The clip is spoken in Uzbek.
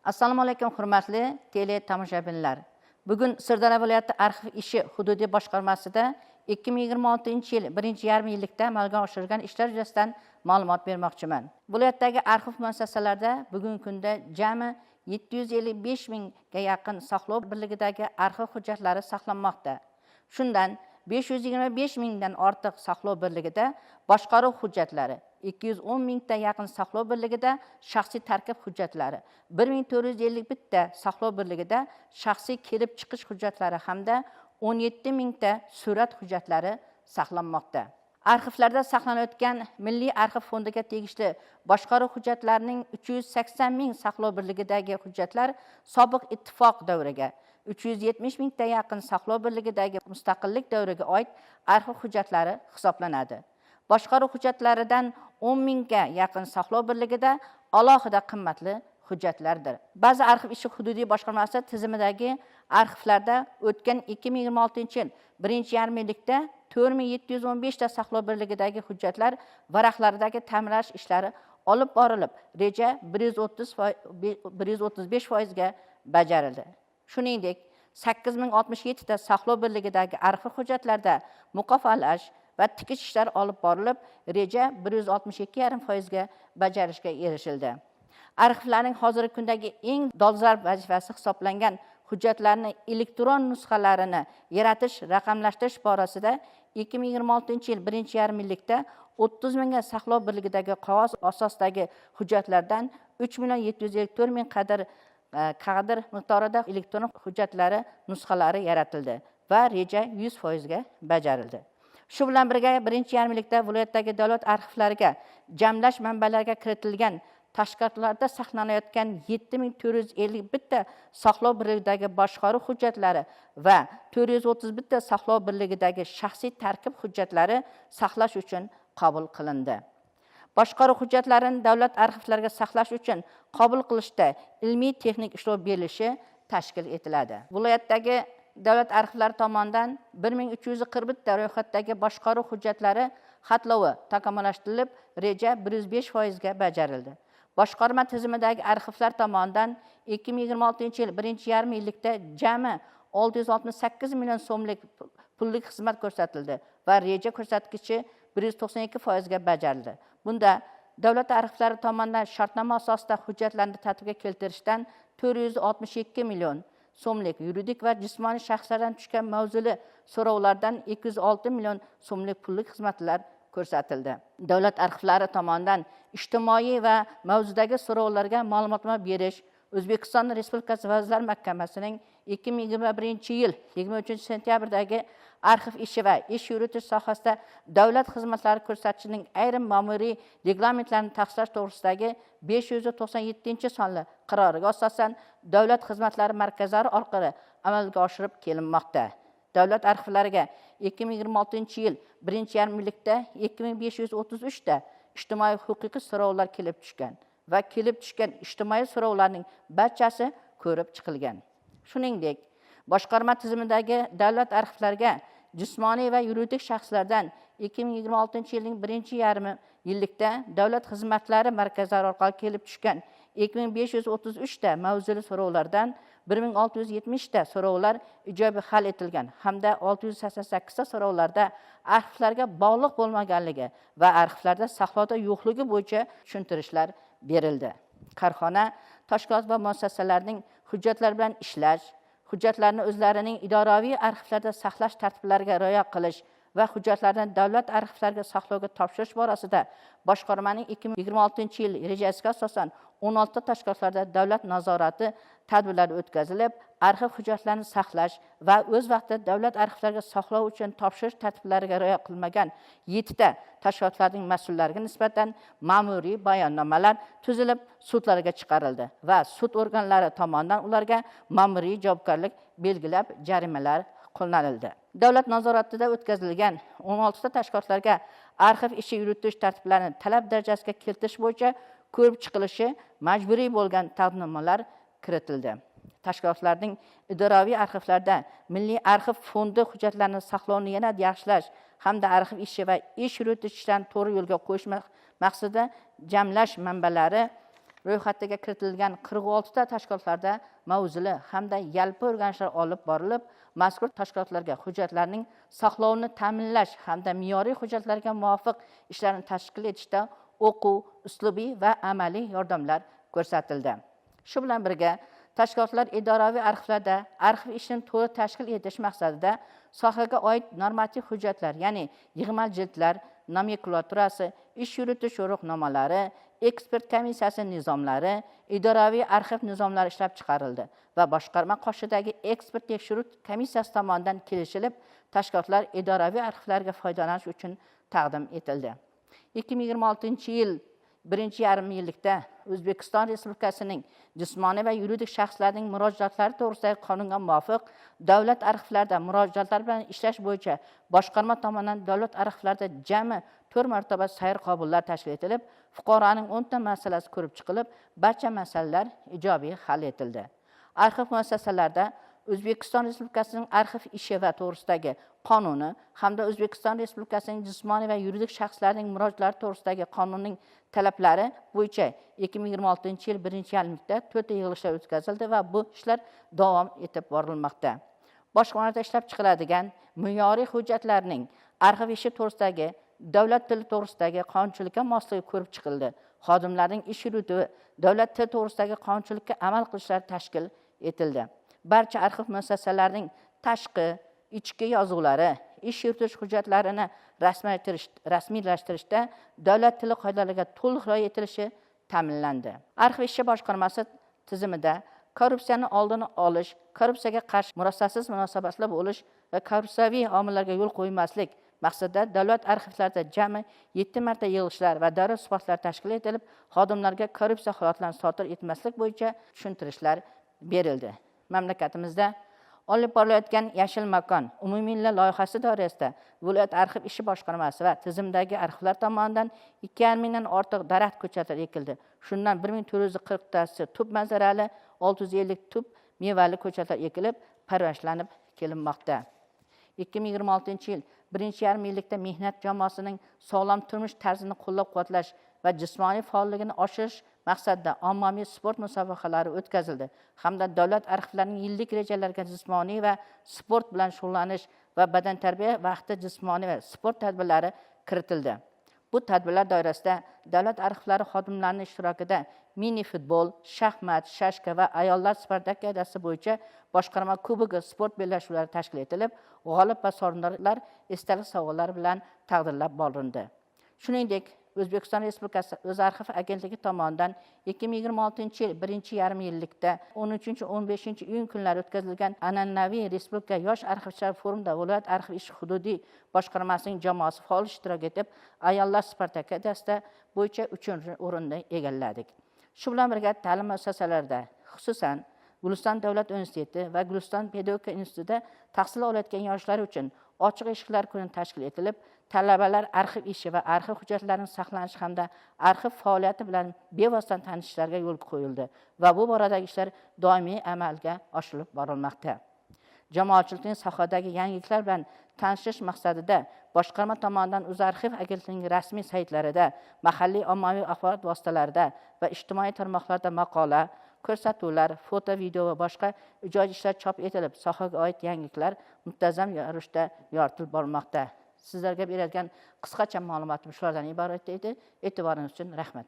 Assalomu alaykum hurmatli tele tomoshabinlar. Bugun Sirdaryo viloyati arxiv ishi hududiy boshqarmasida 2026-yil 1-yarmiyillikda amalga oshirilgan ishlar yuzasidan ma'lumot bermoqchiman. Viloyatdagi arxiv muassasalarida bugungi kunda jami 755 mingga yaqin saqlov birligidagi arxiv hujjatlari saqlanmoqda. Shundan 525 mingdan ortiq saqlov birligida boshqaruv hujjatlari, 210 mingga yaqin saqlov birligida shaxsiy tarkib hujjatlari, 1451 ta saqlov birligida shaxsiy kelib chiqish hujjatlari hamda 17 mingta surat hujjatlari saqlanmoqda. Arxivlarda saqlanayotgan Milliy arxiv fondiga tegishli boshqaruv hujjatlarining 380 ming saqlov birligidagi hujjatlar sobiq ittifoq davriga, 370 mingga yaqin saqlov birligidagi mustaqillik davriga oid arxiv hujjatlari hisoblanadi. Boshqaruv hujjatlaridan 10 mingga yaqin saqlov birligida alohida qimmatli hujjatlardir. Ba'zi arxiv ishi hududiy boshqarmasi tizimidagi arxivlarda o'tgan 2026-yil 1-yarmiyillikda 4715 ta saqlov birligidagi hujjatlar varaqlaridagi ta'mirlash ishlari olib borilib, reja 135% ga bajarildi. Shuningdek, 8067 ta saqlov birligidagi arxiv hujjatlarda muqofalash va tikish ishlari olib borilib, reja 162,5% ga bajarishga erishildi. Arxivlarning hozirgi kundagi eng dolzarb vazifasi hisoblangan hujjatlarning elektron nusxalarini yaratish, raqamlashtirish borasida 2026-yil 1-yarmiyillikda 30 mingga saqlov birligidagi qog'oz asosidagi hujjatlardan 3,754 ming qadar miqdorida elektron hujjatlari nusxalari yaratildi va reja 100% ga bajarildi. Shu bilan birga 1-yarmiyillikda viloyatdagi davlat arxivlariga jamlash manbalariga kiritilgan tashkilotlarda saqlanayotgan 7451 ta saqlov birligidagi boshqaruv hujjatlari va 431 ta saqlov birligidagi shaxsiy tarkib hujjatlari saqlash uchun qabul qilindi. Boshqaruv hujjatlarini davlat arxivlariga saqlash uchun qabul qilishda ilmiy texnik ishlov berilishi tashkil etiladi. Viloyatdagi davlat arxivlari tomonidan 1341 ta ro'yxatdagi boshqaruv hujjatlari xatlovi takomillashtirilib, reja 105% ga bajarildi. Boshqarma tizimidagi arxivlar tomonidan 2026-yil 1-yarmiyillikda jami 668 million so'mlik pullik xizmat ko'rsatildi va reja ko'rsatkichi 192% ga bajarildi. Bunda davlat arxivlari tomonidan shartnoma asosida hujjatlarni tartibga keltirishdan 462 million so'mlik yuridik va jismoniy shaxslardan tushgan mavzuli so'rovlardan 206 million so'mlik pullik xizmatlar ko'rsatildi. Davlat arxivlari tomonidan ijtimoiy va mavzudagi so'rovlarga ma'lumotnoma berish O'zbekiston Respublikasi Vazirlar Mahkamasining 2021-yil 23-sentyabrdagi arxiv ishi va ish yuritish sohasida davlat xizmatlari ko'rsatishning ayrim ma'muriy reglamentlarini tasdiqlash to'g'risidagi 597-sonli qaroriga asosan davlat xizmatlari markazlari orqali amalga oshirib kelinmoqda. Davlat arxivlariga 2026-yil 1-yarmiyillikda 2533 ta ijtimoiy huquqiy so'rovlar kelib tushgan va kelib tushgan ijtimoiy so'rovlarning barchasi ko'rib chiqilgan. Shuningdek, boshqarma tizimidagi davlat arxivlariga jismoniy va yuridik shaxslardan 2026-yilning 1-yarmiyillikda davlat xizmatlari markazlari orqali kelib tushgan 2533 ta mavzuli so'rovlardan 1670 ta so'rovlar ijobiy hal etilgan hamda 688 ta so'rovlarda arxivlarga bog'liq bo'lmaganligi va arxivlarda saqlovda yo'qligi bo'yicha tushuntirishlar berildi. Korxona, tashkilot va muassasalarning hujjatlar bilan ishlash, hujjatlarni o'zlarining idoraviy arxivlarda saqlash tartiblariga rioya qilish va hujjatlarni davlat arxivlariga saqlovga topshirish borasida boshqarmaning 2026-yil rejasiga asosan 16 tashkilotlarda davlat nazorati tadbirlari o'tkazilib, arxiv hujjatlarini saqlash va o'z vaqtida davlat arxivlariga saqlov uchun topshirish tartiblariga rioya qilmagan 7 ta tashkilotlarning mas'ullariga nisbatan ma'muriy bayonnomalar tuzilib, sudlarga chiqarildi va sud organlari tomonidan ularga ma'muriy javobgarlik belgilab, jarimalar qo'llanildi. Davlat nazoratida o'tkazilgan 16 ta tashkilotlarga arxiv ishi yuritish tartiblarini talab darajasiga keltirish bo'yicha ko'rib chiqilishi majburiy bo'lgan taqdimnomalar kiritildi. Tashkilotlarning idoraviy arxivlarda Milliy arxiv fondi hujjatlarini saqlovni yanada yaxshilash hamda arxiv ishi va ish yuritish ishlarini to'g'ri yo'lga qo'yish maqsadida jamlash manbalari ro'yxatiga kiritilgan 46 ta tashkilotlarda mavzuli hamda yalpi o'rganishlar olib borilib, mazkur tashkilotlarga hujjatlarning saqlovini ta'minlash hamda me'yoriy hujjatlarga muvofiq ishlarni tashkil etishda o'quv, uslubiy va amaliy yordamlar ko'rsatildi. Shu bilan birga tashkilotlar idoraviy arxivlarda arxiv ishini to'liq tashkil etish maqsadida sohaga oid normativ hujjatlar, ya'ni yig'ma jildlar, nomenklaturasi, ish yuritish yo'riqnomalari, ekspert komissiyasi nizomlari, idoraviy arxiv nizomlari ishlab chiqarildi va boshqarma qoshidagi ekspert tekshiruv komissiyasi tomonidan kelishilib, tashkilotlar idoraviy arxivlarga foydalanish uchun taqdim etildi. 2026-yil birinchi yarim yillikda O'zbekiston Respublikasining jismoniy va yuridik shaxslarning murojaatlari to'g'risidagi qonunga muvofiq davlat arxivlarida murojaatlar bilan ishlash bo'yicha boshqarma tomonidan davlat arxivlarida jami 4 marotaba sayr qabullar tashkil etilib, fuqaroning 10 ta masalasi ko'rib chiqilib, barcha masalalar ijobiy hal etildi. Arxiv muassasalarida O'zbekiston Respublikasining arxiv ishi va to'g'risidagi qonuni hamda O'zbekiston Respublikasining jismoniy va yuridik shaxslarning murojaatlari to'g'risidagi qonunning talablari bo'yicha 2026-yil birinchi yarmilikda 4 ta yig'ilishlar o'tkazildi va bu ishlar davom etib borilmoqda. Boshqarmada ishlab chiqiladigan me'yoriy hujjatlarning arxiv ishi to'g'risidagi davlat tili to'g'risidagi qonunchilikka mosligi ko'rib chiqildi. Xodimlarning ish yurituvi davlat tili to'g'risidagi qonunchilikka amal qilishlari tashkil etildi. Barcha arxiv muassasalarining tashqi, ichki yozuvlari, ish yuritish hujjatlarini rasmiylashtirishda davlat tili qoidalariga to'liq rioya etilishi ta'minlandi. Arxiv ishi boshqarmasi tizimida korrupsiyani oldini olish, korrupsiyaga qarshi murosasiz munosabatlar bo'lish va korrupsiyaviy omillarga yo'l qo'ymaslik maqsadida davlat arxivlarida jami 7 marta yig'ilishlar va davra suhbatlar tashkil etilib, xodimlarga korrupsiya holatlarini sodir etmaslik bo'yicha tushuntirishlar berildi. Mamlakatimizda olib borilayotgan Yashil makon umummilliy loyihasi doirasida viloyat arxiv ishi boshqarmasi va tizimdagi arxivlar tomonidan 2,5 mingdan ortiq daraxt ko'chatlar ekildi. Shundan 1440 tasi tub manzarali, 650 tub mevali ko'chatlar ekilib, parvarishlanib kelinmoqda. 2026-yil birinchi yarim yillikda mehnat jamoasining sog'lom turmush tarzini qo'llab-quvvatlash va jismoniy faolligini oshirish maqsadida ommaviy sport musobaqalari o'tkazildi hamda davlat arxivlarining yillik rejalariga jismoniy va sport bilan shug'ullanish va badantarbiya vaqti jismoniy va sport tadbirlari kiritildi. Bu tadbirlar doirasida davlat arxivlari xodimlarining ishtirokida mini futbol, shaxmat, shashka va ayollar spartakiyadasi bo'yicha boshqarma kubogi sport bellashuvlari tashkil etilib, g'olib va sovrindorlar esdalik sovg'alar bilan taqdirlab borildi. Shuningdek, O'zbekiston Respublikasi O'z arxiv agentligi tomonidan 2026-yil birinchi yarim yillikda 13-15-iyun kunlari o'tkazilgan an'anaviy Respublika yosh arxivchilar forumida viloyat arxiv ishi hududiy boshqarmasining jamoasi faol ishtirok etib, ayollar spartakiyadasida bo'yicha 3-o'rinni egalladik. Shu bilan birga ta'lim muassasalarida, xususan Guliston davlat universiteti va Guliston pedagogika institutida tahsil olayotgan yoshlar uchun ochiq eshiklar kuni tashkil etilib, talabalar arxiv ishi va arxiv hujjatlarining saqlanishi hamda arxiv faoliyati bilan bevosita tanishishlariga yo'l qo'yildi va bu boradagi ishlar doimiy amalga oshirilib borilmoqda. Jamoatchilikning sohadagi yangiliklar bilan tanishish maqsadida boshqarma tomonidan O'zarxiv agentligining rasmiy saytlarida, mahalliy ommaviy axborot vositalarida va ijtimoiy tarmoqlarda maqola, ko'rsatuvlar, foto, video va boshqa ijodiy ishlar chop etilib, sohaga oid yangiliklar muntazam ravishda yoritilib bormoqda. Sizlarga beradigan qisqacha ma'lumotim shulardan iborat edi. E'tiboringiz uchun rahmat.